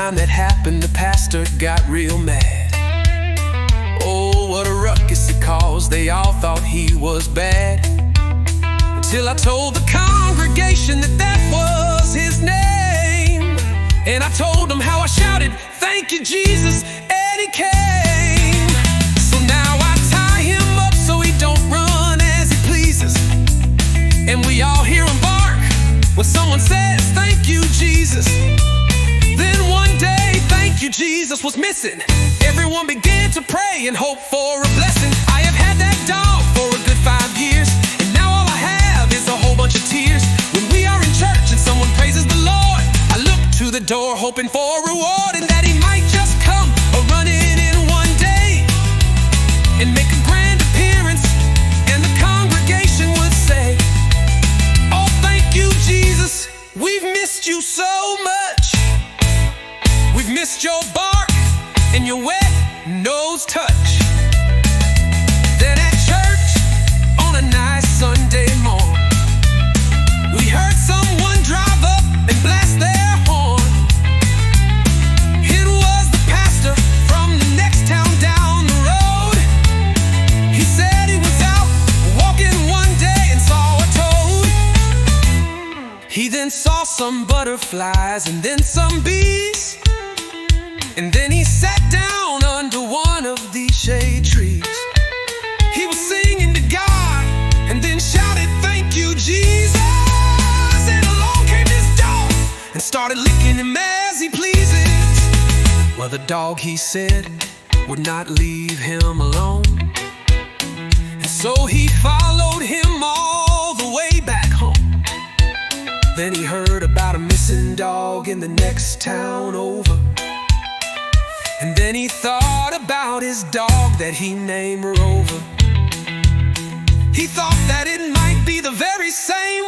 time that happened, the pastor got real mad. Oh, what a ruckus it caused, they all thought he was bad. Until I told the congregation that that was his name. And I told them how I shouted, "Thank you, Jesus," and he came. So now I tie him up so he don't run as he pleases. And we all hear him bark when someone says, "Thank you, Jesus." Then one day, "Thank you, Jesus" was missing. Everyone began to pray and hope for a blessing. I have had that dog for a good 5 years, and now all I have is a whole bunch of tears. When we are in church and someone praises the Lord, I look to the door hoping for a reward, and that he might just come a-running in one day and make a grand appearance, and the congregation would say, "Oh, thank you, Jesus, we've missed you so much. We've missed your bark and your wet nose touch." Then at church on a nice Sunday morn, we heard someone drive up and blast their horn. It was the pastor from the next town down the road. He said he was out walking one day and saw a toad. He then saw some butterflies and then some bees. And then he sat down under one of these shade trees. He was singing to God and then shouted, "Thank you, Jesus." And along came this dog and started licking him as he pleases. Well, the dog, he said, would not leave him alone. And so he followed him all the way back home. Then he heard about a missing dog in the next town over. And then he thought about his dog that he named Rover. He thought that it might be the very same